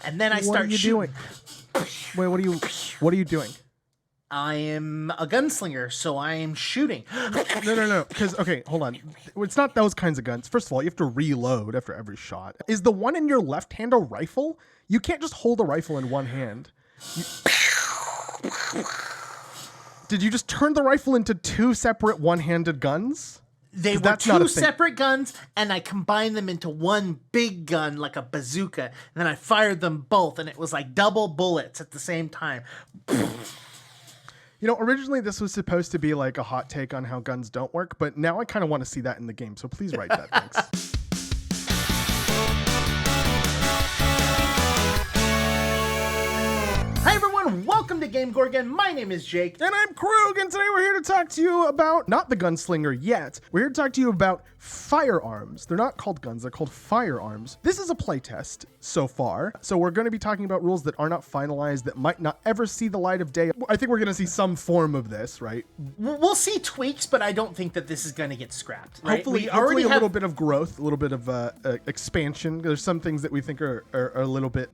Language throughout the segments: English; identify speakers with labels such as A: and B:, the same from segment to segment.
A: And then I start shooting.
B: Wait, what are you doing?
A: I am a gunslinger, so I am shooting.
B: No. Because, okay, hold on. It's not those kinds of guns. First of all, you have to reload after every shot. Is the one in your left hand a rifle? You can't just hold a rifle in one hand. Did you just turn the rifle into two separate one-handed guns?
A: They were two separate guns, and I combined them into one big gun like a bazooka, and then I fired them both, and it was like double bullets at the same time.
B: You know, originally this was supposed to be like a hot take on how guns don't work, but now I kind of want to see that in the game, so please write that. Thanks.
A: Hi everyone, welcome to GameGorgon. My name is Jake.
B: And I'm Krug, and today we're here to talk to you about, not the Gunslinger yet, we're here to talk to you about firearms. They're not called guns, they're called firearms. This is a playtest so far, so we're going to be talking about rules that are not finalized, that might not ever see the light of day. I think we're going to see some form of this, right?
A: We'll see tweaks, but I don't think that this is going to get scrapped. Right?
B: Hopefully a little bit of growth, a little bit of expansion. There's some things that we think are a little bit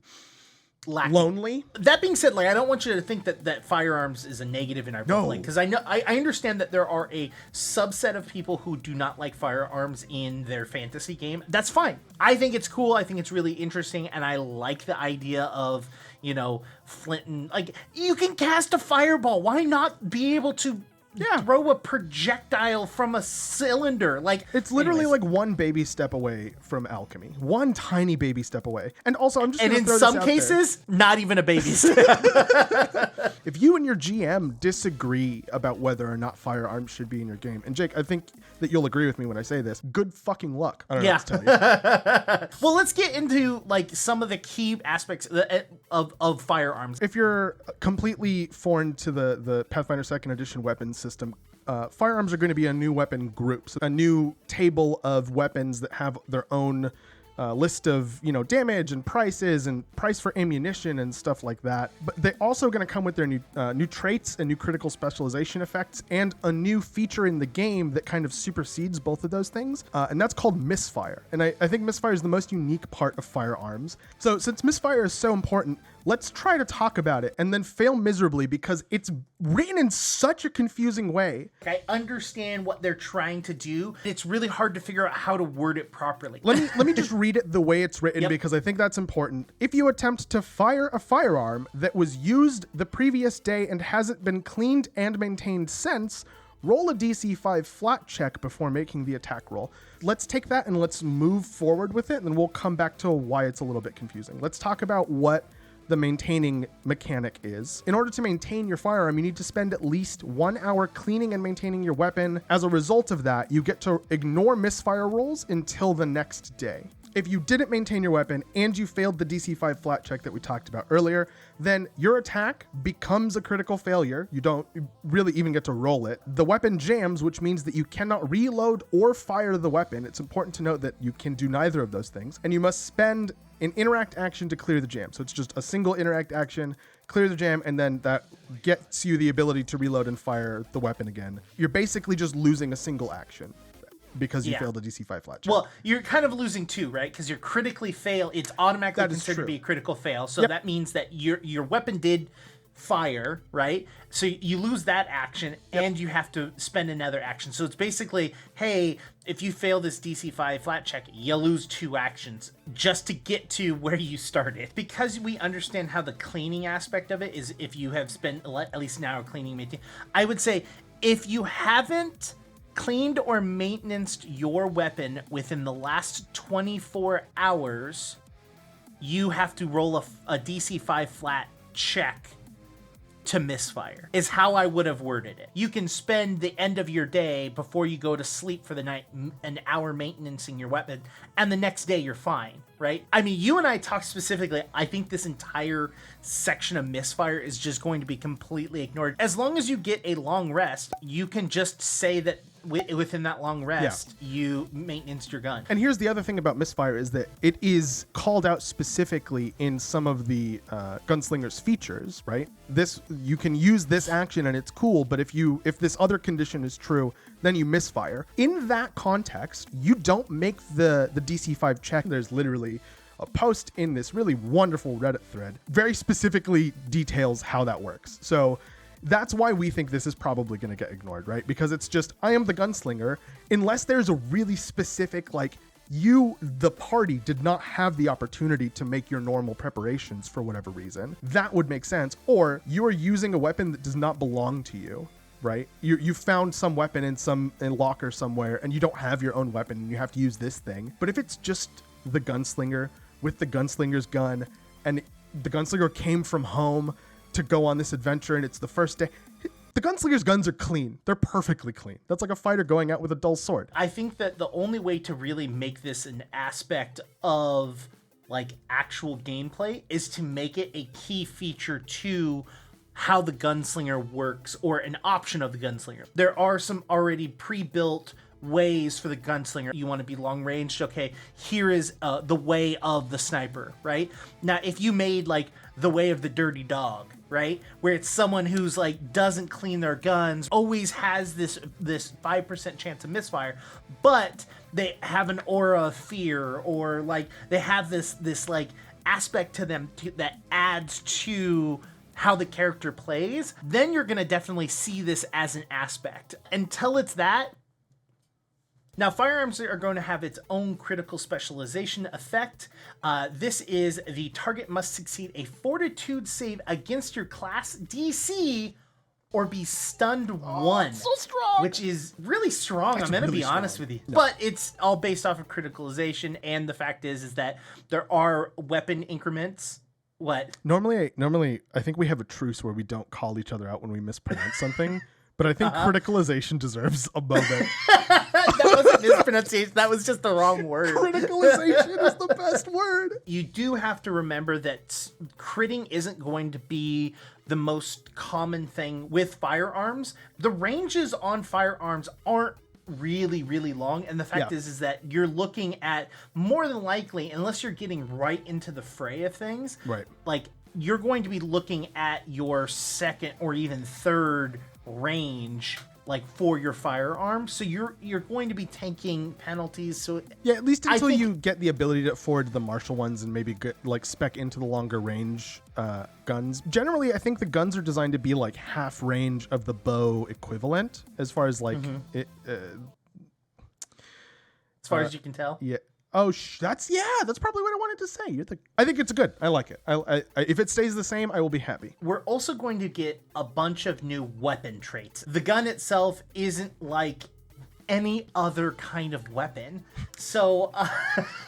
B: lacking. Lonely.
A: That being said, like, I don't want you to think that firearms is a negative in our public, because I understand that there are a subset of people who do not like firearms in their fantasy game. That's fine. I think it's cool. I think it's really interesting, and I like the idea of, you know, flint and, like, you can cast a fireball. Why not be able to throw a projectile from a cylinder? Like,
B: it's literally like one baby step away from alchemy. One tiny baby step away. And also, I'm just going to throw this out there.
A: And in some cases, not even a baby step.
B: If you and your GM disagree about whether or not firearms should be in your game, and Jake, I think that you'll agree with me when I say this, good fucking luck. I don't know what to tell you.
A: Well, let's get into like some of the key aspects of firearms.
B: If you're completely foreign to the Pathfinder 2nd Edition weapons system, firearms are going to be a new weapon group, so a new table of weapons that have their own list of, you know, damage and prices and price for ammunition and stuff like that. But they're also going to come with their new traits and new critical specialization effects and a new feature in the game that kind of supersedes both of those things, and that's called Misfire. And I think Misfire is the most unique part of firearms. So since Misfire is so important, let's try to talk about it and then fail miserably because it's written in such a confusing way.
A: I understand what they're trying to do. It's really hard to figure out how to word it properly.
B: Let me just read it the way it's written, because I think that's important. If you attempt to fire a firearm that was used the previous day and hasn't been cleaned and maintained since, roll a DC 5 flat check before making the attack roll. Let's take that and let's move forward with it, and then we'll come back to why it's a little bit confusing. Let's talk about what the maintaining mechanic is. In order to maintain your firearm, you need to spend at least 1 hour cleaning and maintaining your weapon. As a result of that, you get to ignore misfire rolls until the next day. If you didn't maintain your weapon and you failed the DC 5 flat check that we talked about earlier, then your attack becomes a critical failure. You don't really even get to roll it. The weapon jams, which means that you cannot reload or fire the weapon. It's important to note that you can do neither of those things. And you must spend an interact action to clear the jam. So it's just a single interact action, clear the jam, and then that gets you the ability to reload and fire the weapon again. You're basically just losing a single action because you failed a DC 5 flat check.
A: Well, you're kind of losing two, right? Because you're critically fail. It's automatically considered to be a critical fail. So that means that your weapon did fire, right? So you lose that action and you have to spend another action. So it's basically, hey, if you fail this DC 5 flat check, you lose two actions just to get to where you started. Because we understand how the cleaning aspect of it is, if you have spent at least an hour cleaning, maintaining, I would say if you haven't cleaned or maintained your weapon within the last 24 hours, you have to roll a DC 5 flat check to misfire, is how I would have worded it. You can spend the end of your day before you go to sleep for the night an hour maintaining your weapon, and the next day you're fine, right? I mean, you and I talked specifically, I think this entire section of misfire is just going to be completely ignored. As long as you get a long rest, you can just say that within that long rest, you maintenance your gun.
B: And here's the other thing about misfire is that it is called out specifically in some of the Gunslinger's features, right? You can use this action and it's cool, but if this other condition is true, then you misfire. In that context, you don't make the DC 5 check. There's literally a post in this really wonderful Reddit thread, very specifically details how that works. So that's why we think this is probably going to get ignored, right? Because it's just, I am the gunslinger, unless there's a really specific, like, you, the party, did not have the opportunity to make your normal preparations for whatever reason. That would make sense. Or you are using a weapon that does not belong to you, right? You found some weapon in locker somewhere and you don't have your own weapon and you have to use this thing. But if it's just the gunslinger with the gunslinger's gun and the gunslinger came from home to go on this adventure and it's the first day, the gunslinger's guns are clean. They're perfectly clean. That's like a fighter going out with a dull sword.
A: I think that the only way to really make this an aspect of like actual gameplay is to make it a key feature to how the gunslinger works, or an option of the gunslinger. There are some already pre-built ways for the gunslinger. You want to be long ranged. Okay, here is the way of the sniper, right? Now, if you made like the way of the dirty dog, right, where it's someone who's like doesn't clean their guns, always has this 5% chance of misfire, but they have an aura of fear, or like they have this like aspect to them that adds to how the character plays, then you're gonna definitely see this as an aspect. Until it's that. Now, firearms are going to have its own critical specialization effect. This is the target must succeed a fortitude save against your class DC or be stunned 1.
B: So strong!
A: Which is really strong.
B: That's
A: I'm going to
B: really
A: be honest
B: strong.
A: with you.
B: No.
A: But it's all based off of criticalization, and the fact is that there are weapon increments. What?
B: Normally, I think we have a truce where we don't call each other out when we mispronounce something. But I think criticalization deserves a moment.
A: That wasn't mispronunciation. That was just the wrong word.
B: Criticalization is the best word.
A: You do have to remember that critting isn't going to be the most common thing with firearms. The ranges on firearms aren't really, really long. And the fact is that you're looking at, more than likely, unless you're getting right into the fray of things,
B: right,
A: like you're going to be looking at your second or even third range, like for your firearm, so you're going to be taking penalties. So
B: yeah, at least until you get the ability to afford the martial ones and maybe get, like, spec into the longer range guns. Generally, I think the guns are designed to be like half range of the bow equivalent, as far as like it.
A: As far as you can tell.
B: Yeah. Oh, that's probably what I wanted to say. I think it's good. I like it. I if it stays the same, I will be happy.
A: We're also going to get a bunch of new weapon traits. The gun itself isn't like any other kind of weapon. So,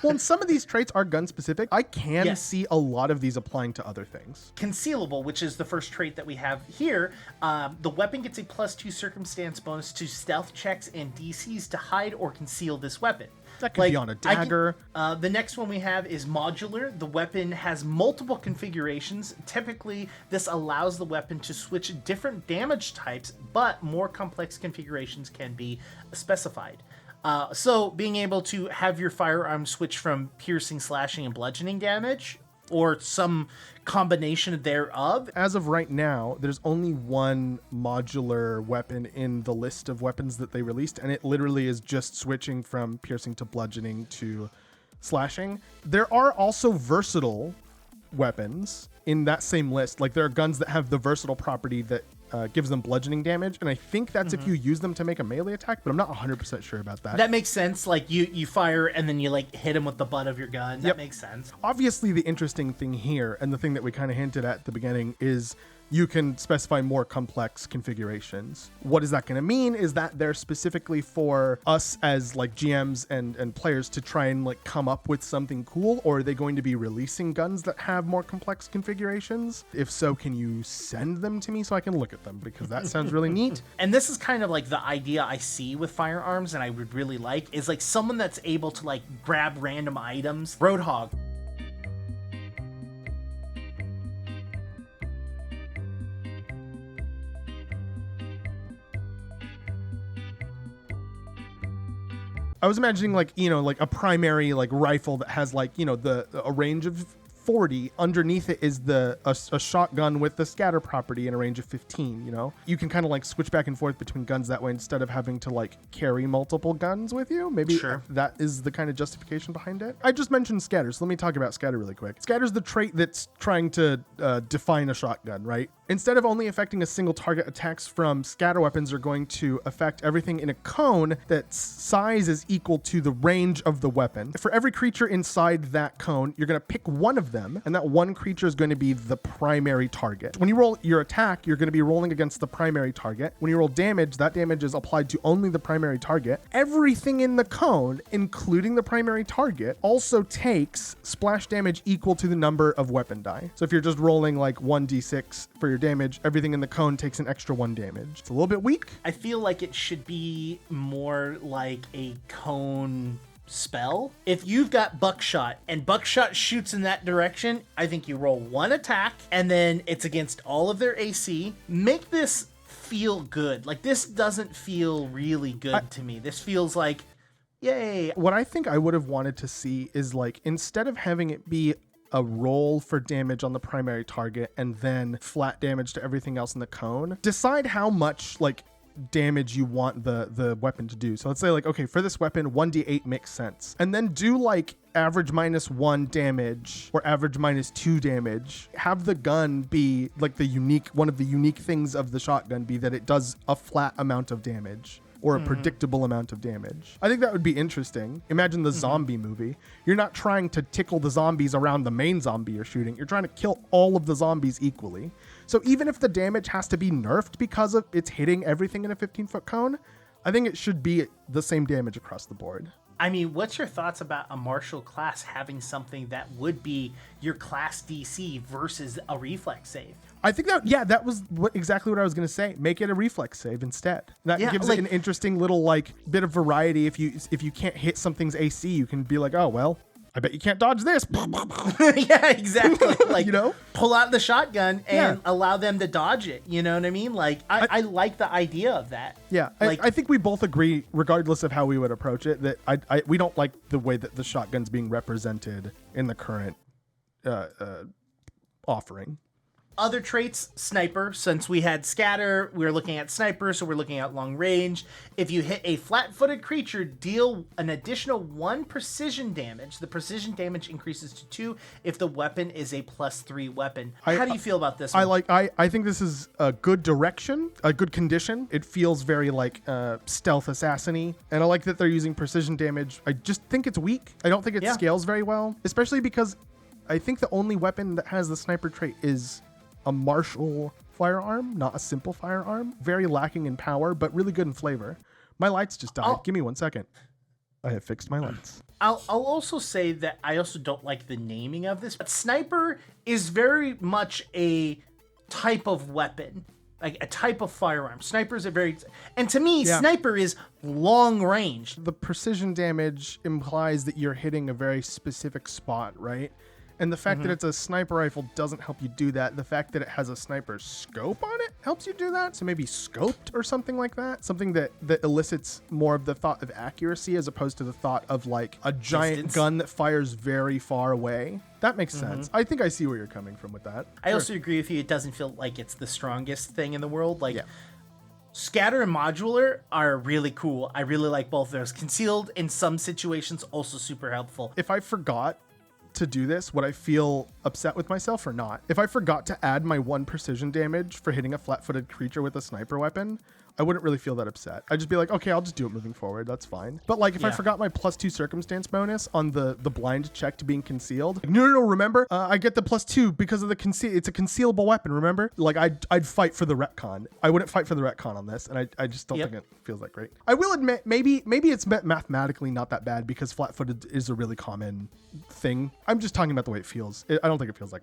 B: well, and some of these traits are gun specific. I can see a lot of these applying to other things.
A: Concealable, which is the first trait that we have here. The weapon gets a +2 circumstance bonus to stealth checks and DCs to hide or conceal this weapon.
B: That could be on a dagger.
A: The next one we have is modular. The weapon has multiple configurations. Typically, this allows the weapon to switch different damage types, but more complex configurations can be specified. So being able to have your firearm switch from piercing, slashing, and bludgeoning damage, or some combination thereof.
B: As of right now, there's only one modular weapon in the list of weapons that they released, and it literally is just switching from piercing to bludgeoning to slashing. There are also versatile weapons in that same list. Like, there are guns that have the versatile property that gives them bludgeoning damage, and I think that's if you use them to make a melee attack, but I'm not 100% sure about that.
A: That makes sense. Like, you fire and then you like hit him with the butt of your gun. That makes sense.
B: Obviously, the interesting thing here, and the thing that we kind of hinted at the beginning, is you can specify more complex configurations. What is that going to mean? Is that they're specifically for us as like GMs and players to try and like come up with something cool, or are they going to be releasing guns that have more complex configurations? If so, can you send them to me so I can look at them? Because that sounds really neat.
A: And this is kind of like the idea I see with firearms, and I would really like, is like someone that's able to like grab random items. Roadhog.
B: I was imagining like, you know, like a primary like rifle that has like, you know, a range of 40. Underneath it is a shotgun with the scatter property in a range of 15, you know? You can kind of like switch back and forth between guns that way instead of having to like carry multiple guns with you. Maybe that is the kind of justification behind it. I just mentioned scatter, so let me talk about scatter really quick. Scatter's the trait that's trying to define a shotgun, right? Instead of only affecting a single target, attacks from scatter weapons are going to affect everything in a cone that's size is equal to the range of the weapon. For every creature inside that cone, you're going to pick one of them, and that one creature is going to be the primary target. When you roll your attack, you're going to be rolling against the primary target. When you roll damage, that damage is applied to only the primary target. Everything in the cone, including the primary target, also takes splash damage equal to the number of weapon die. So if you're just rolling like 1d6 for your damage, everything in the cone takes an extra 1 damage. It's a little bit weak.
A: I feel like it should be more like a cone spell. If you've got buckshot and buckshot shoots in that direction, I think you roll 1 attack and then it's against all of their AC. Make this feel good. Like, this doesn't feel really good to me. This feels like, yay.
B: What I think I would have wanted to see is, like, instead of having it be a roll for damage on the primary target and then flat damage to everything else in the cone, decide how much like damage you want the weapon to do. So let's say like, okay, for this weapon 1d8 makes sense, and then do like average -1 damage or average -2 damage. Have the gun be like one of the unique things of the shotgun be that it does a flat amount of damage or a predictable amount of damage. I think that would be interesting. Imagine the zombie movie. You're not trying to tickle the zombies around the main zombie you're shooting. You're trying to kill all of the zombies equally. So even if the damage has to be nerfed because of it's hitting everything in a 15-foot cone, I think it should be the same damage across the board.
A: I mean, what's your thoughts about a martial class having something that would be your class DC versus a reflex save?
B: I think that was exactly what I was going to say. Make it a reflex save instead. That gives it an interesting little like bit of variety. If you can't hit something's AC, you can be like, oh, well, I bet you can't dodge this.
A: Yeah, exactly. Like,
B: you know,
A: pull out the shotgun and allow them to dodge it. You know what I mean? Like, I like the idea of that.
B: Yeah, like, I think we both agree, regardless of how we would approach it, that we don't like the way that the shotgun's being represented in the current offering.
A: Other traits, sniper. Since we had scatter, we're looking at sniper, so we're looking at long range. If you hit a flat-footed creature, deal an additional 1 precision damage. The precision damage increases to 2 if the weapon is a +3 weapon. How do you feel about this one?
B: I think this is a good direction, a good condition. It feels very like stealth assassin-y, and I like that they're using precision damage. I just think it's weak. I don't think it scales very well, especially because I think the only weapon that has the sniper trait is a martial firearm, not a simple firearm. Very lacking in power, but really good in flavor. My lights just died. Give me 1 second. I have fixed my lights.
A: I'll also say that I also don't like the naming of this. But sniper is very much a type of weapon, like a type of firearm. Snipers are very, and to me, sniper is long range.
B: The precision damage implies that you're hitting a very specific spot, right? And the fact that it's a sniper rifle doesn't help you do that. The fact that it has a sniper scope on it helps you do that. So maybe scoped or something like that. Something that elicits more of the thought of accuracy as opposed to the thought of like a giant gun that fires very far away. That makes sense. I think I see where you're coming from with that.
A: I also agree with you. It doesn't feel like it's the strongest thing in the world. Like, scatter and modular are really cool. I really like both of those. Concealed in some situations, also super helpful.
B: If I forgot to do this, would I feel upset with myself or not? If I forgot to add my 1 precision damage for hitting a flat-footed creature with a sniper weapon, I wouldn't really feel that upset. I'd just be like, okay, I'll just do it moving forward. That's fine. But like, if I forgot my +2 circumstance bonus on the blind check to being concealed, like, no, remember, I get the +2 because of the it's a concealable weapon. Remember, like I'd fight for the retcon. I wouldn't fight for the retcon on this, and I just don't think it feels that great. I will admit, maybe it's mathematically not that bad because flat-footed is a really common thing. I'm just talking about the way it feels. I don't think it feels like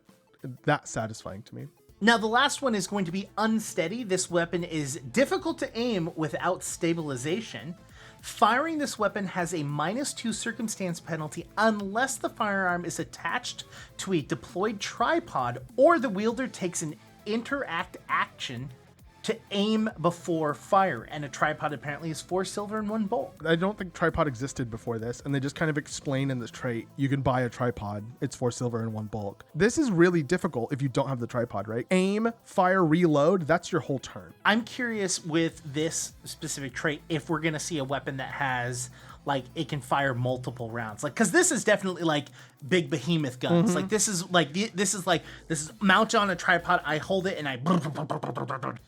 B: that satisfying to me.
A: Now, the last one is going to be unsteady. This weapon is difficult to aim without stabilization. Firing this weapon has a -2 circumstance penalty unless the firearm is attached to a deployed tripod or the wielder takes an interact action to aim before fire, and a tripod apparently is 4 silver and 1 bulk.
B: I don't think tripod existed before this, and they just kind of explain in this trait, you can buy a tripod, it's 4 silver and 1 bulk. This is really difficult if you don't have the tripod, right? Aim, fire, reload, that's your whole turn.
A: I'm curious with this specific trait if we're gonna see a weapon that has like it can fire multiple rounds, like, because this is definitely like big behemoth guns. Like this is mount on a tripod, I hold it and I.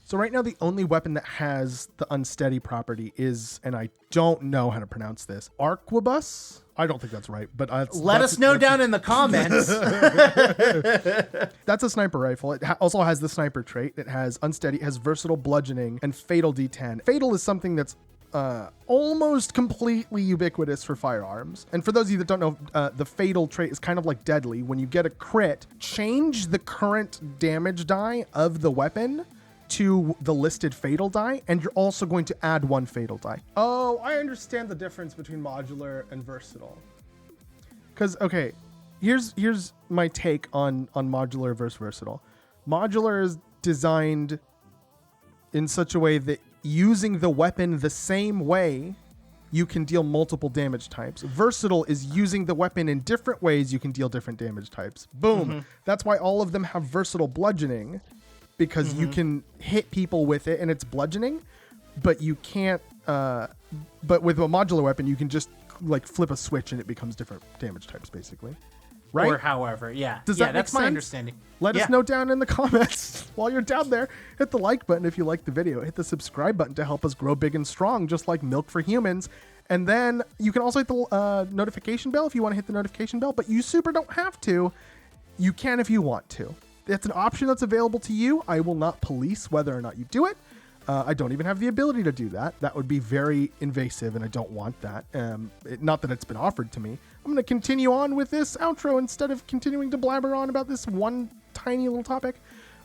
B: So right now the only weapon that has the unsteady property is, and I don't know how to pronounce this, Arquebus. I don't think that's right, but
A: let us know down in the comments.
B: That's a sniper rifle. It also has the sniper trait. It has unsteady, it has versatile bludgeoning, and fatal D10. Fatal is something that's almost completely ubiquitous for firearms. And for those of you that don't know, the fatal trait is kind of like deadly. When you get a crit, change the current damage die of the weapon to the listed fatal die, and you're also going to add 1 fatal die. Oh, I understand the difference between modular and versatile. Because, okay, here's my take on modular versus versatile. Modular is designed in such a way that using the weapon the same way, you can deal multiple damage types. Versatile is using the weapon in different ways, you can deal different damage types. Boom. That's why all of them have versatile bludgeoning, because you can hit people with it and it's bludgeoning, but you can't, but with a modular weapon, you can just like flip a switch and it becomes different damage types, basically. Right?
A: Or however, yeah.
B: Does that
A: that's
B: make
A: my
B: sense?
A: understanding.
B: Let us know down in the comments. While you're down there, hit the like button if you like the video. Hit the subscribe button to help us grow big and strong, just like Milk for Humans. And then you can also hit the notification bell if you want to hit the notification bell, but you super don't have to. You can if you want to. That's an option that's available to you. I will not police whether or not you do it. I don't even have the ability to do that. That would be very invasive, and I don't want that. Not that it's been offered to me. I'm going to continue on with this outro instead of continuing to blabber on about this one tiny little topic.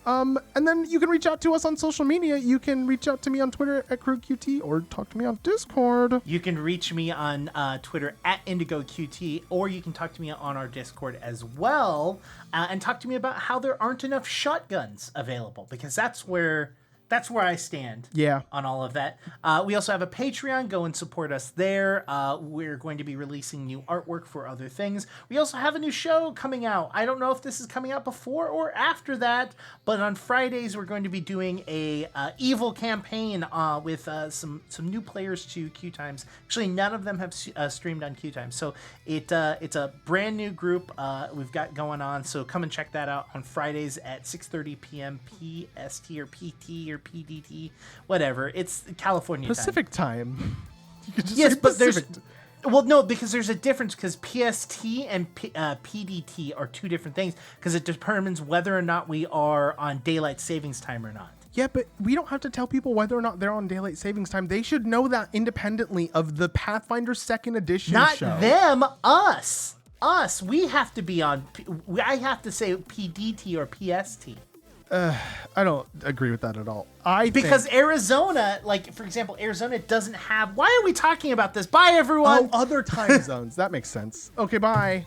B: And then you can reach out to us on social media. You can reach out to me on Twitter at QueueTimes or talk to me on Discord.
A: You can reach me on Twitter at IndigoQT, or you can talk to me on our Discord as well, and talk to me about how there aren't enough shotguns available, because that's where I stand on all of that. We also have a Patreon. Go and support us there. We're going to be releasing new artwork for other things. We also have a new show coming out. I don't know if this is coming out before or after that, but on Fridays we're going to be doing a evil campaign with some new players to QueueTimes. Actually, none of them have streamed on QueueTimes, so it's a brand new group we've got going on. So come and check that out on Fridays at 6:30 p.m. PST or PT or PDT, whatever. It's California
B: Pacific time.
A: You could just yes, but there's no, because there's a difference, because PST and PDT are two different things, because it determines whether or not we are on daylight savings time or not.
B: Yeah, but we don't have to tell people whether or not they're on daylight savings time. They should know that independently of the Pathfinder 2nd edition show.
A: Not them, us. We have to be on. I have to say PDT or PST.
B: I don't agree with that at all.
A: Because Arizona, like, for example, Arizona doesn't have... Why are we talking about this? Bye, everyone!
B: Oh, other time zones. That makes sense. Okay, bye.